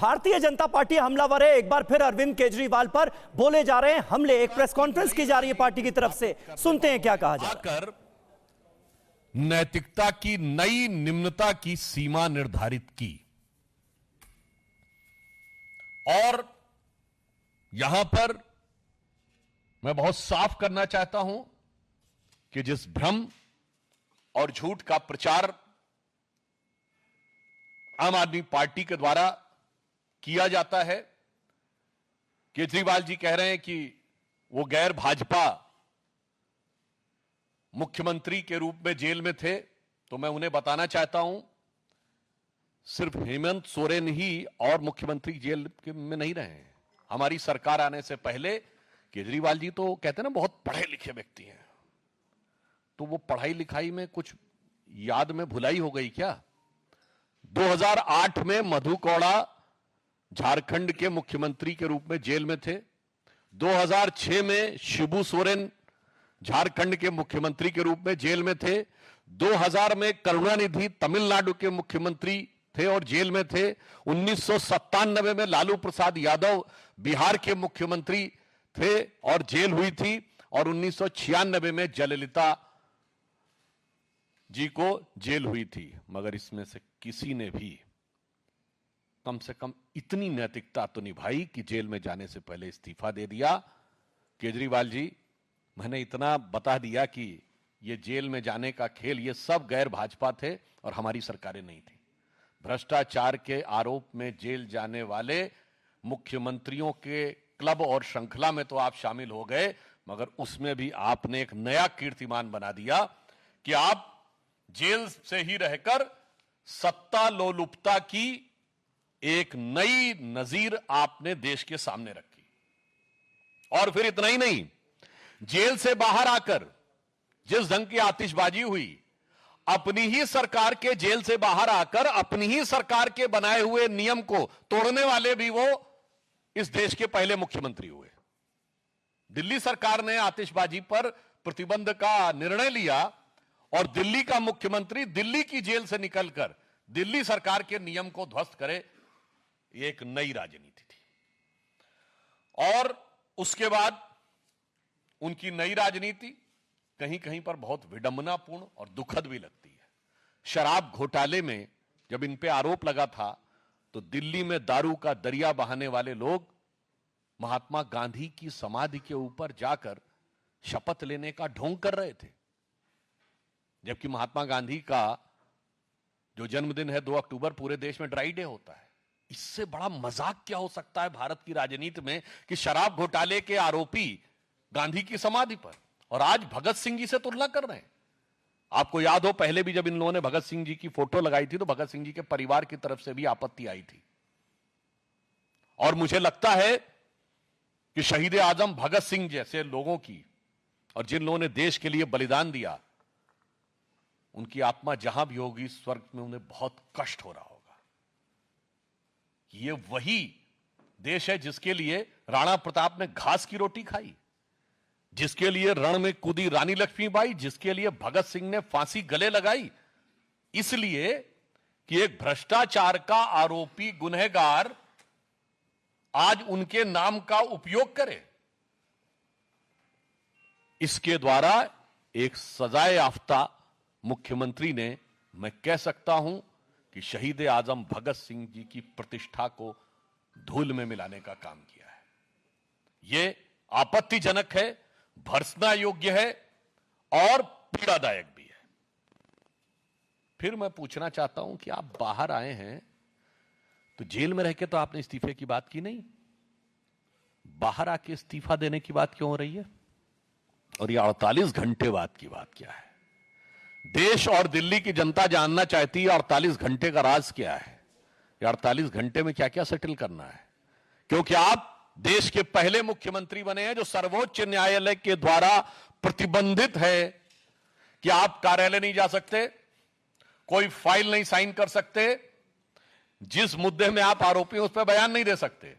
Bharatiya Janata party हमलावर है। एक बार फिर अरविंद केजरीवाल पर बोले जा रहे हैं हमले। एक प्रेस कॉन्फ्रेंस की जा रही है पार्टी की तरफ से, सुनते हैं क्या कहा जा रहा है। नैतिकता की नई निम्नता की सीमा निर्धारित की और यहां पर मैं बहुत साफ करना चाहता हूं कि जिस भ्रम और झूठ का प्रचार आम आदमी पार्टी के द्वारा किया जाता है, केजरीवाल जी कह रहे हैं कि वो गैर भाजपा मुख्यमंत्री के रूप में जेल में थे, तो मैं उन्हें बताना चाहता हूं सिर्फ हेमंत सोरेन ही और मुख्यमंत्री जेल में नहीं रहे हैं। हमारी सरकार आने से पहले केजरीवाल जी तो कहते हैं ना बहुत पढ़े लिखे व्यक्ति हैं, तो वो पढ़ाई लिखाई में कुछ याद में भुलाई हो गई क्या? 2008 में मधु कौड़ा झारखंड के मुख्यमंत्री के रूप में जेल में थे। 2006 में शिबू सोरेन झारखंड के मुख्यमंत्री के रूप में जेल में थे। 2000 में करुणानिधि तमिलनाडु के मुख्यमंत्री थे और जेल में थे। 1997 में लालू प्रसाद यादव बिहार के मुख्यमंत्री थे और जेल हुई थी। और 1996 में जयललिता जी को जेल हुई थी। मगर इसमें से किसी ने भी कम से कम इतनी नैतिकता तो निभाई कि जेल में जाने से पहले इस्तीफा दे दिया। केजरीवाल जी, मैंने इतना बता दिया कि ये जेल में जाने का खेल ये सब गैर भाजपा थे और हमारी सरकारें नहीं थी। भ्रष्टाचार के आरोप में जेल जाने वाले मुख्यमंत्रियों के क्लब और श्रृंखला में तो आप शामिल हो गए, मगर उसमें भी आपने एक नया कीर्तिमान बना दिया कि आप जेल से ही रहकर सत्ता लोलुपता की एक नई नजीर आपने देश के सामने रखी। और फिर इतना ही नहीं, जेल से बाहर आकर जिस ढंग की आतिशबाजी हुई, अपनी ही सरकार के जेल से बाहर आकर अपनी ही सरकार के बनाए हुए नियम को तोड़ने वाले भी वो इस देश के पहले मुख्यमंत्री हुए। दिल्ली सरकार ने आतिशबाजी पर प्रतिबंध का निर्णय लिया और दिल्ली का मुख्यमंत्री दिल्ली की जेल से निकलकर दिल्ली सरकार के नियम को ध्वस्त करे, ये एक नई राजनीति थी। और उसके बाद उनकी नई राजनीति कहीं कहीं पर बहुत विडंबनापूर्ण और दुखद भी लगती है। शराब घोटाले में जब इन पे आरोप लगा था तो दिल्ली में दारू का दरिया बहाने वाले लोग महात्मा गांधी की समाधि के ऊपर जाकर शपथ लेने का ढोंग कर रहे थे, जबकि महात्मा गांधी का जो जन्मदिन है 2 अक्टूबर पूरे देश में ड्राई डे होता है। इससे बड़ा मजाक क्या हो सकता है भारत की राजनीति में कि शराब घोटाले के आरोपी गांधी की समाधि पर, और आज भगत सिंह जी से तुलना कर रहे हैं। आपको याद हो पहले भी जब इन लोगों ने भगत सिंह जी की फोटो लगाई थी तो भगत सिंह जी के परिवार की तरफ से भी आपत्ति आई थी। और मुझे लगता है कि शहीद आजम भगत सिंह जैसे लोगों की और जिन लोगों ने देश के लिए बलिदान दिया, उनकी आत्मा जहां भी होगी स्वर्ग में उन्हें बहुत कष्ट हो रहा होगा। ये वही देश है जिसके लिए राणा प्रताप ने घास की रोटी खाई, जिसके लिए रण में कूदी रानी लक्ष्मीबाई, जिसके लिए भगत सिंह ने फांसी गले लगाई, इसलिए कि एक भ्रष्टाचार का आरोपी गुनहगार आज उनके नाम का उपयोग करे। इसके द्वारा एक सजाए याफ्ता मुख्यमंत्री ने, मैं कह सकता हूं कि शहीद आजम भगत सिंह जी की प्रतिष्ठा को धूल में मिलाने का काम किया है। यह आपत्तिजनक है, भर्त्सना योग्य है और पीड़ादायक भी है। फिर मैं पूछना चाहता हूं कि आप बाहर आए हैं तो जेल में रह के तो आपने इस्तीफे की बात की नहीं, बाहर आके इस्तीफा देने की बात क्यों हो रही है? और ये 48 घंटे बाद की बात क्या है? देश और दिल्ली की जनता जानना चाहती है 48 घंटे का राज क्या है, ये 48 घंटे में क्या क्या सेटल करना है। क्योंकि आप देश के पहले मुख्यमंत्री बने हैं जो सर्वोच्च न्यायालय के द्वारा प्रतिबंधित है कि आप कार्यालय नहीं जा सकते, कोई फाइल नहीं साइन कर सकते, जिस मुद्दे में आप आरोपी हैं उस पर बयान नहीं दे सकते।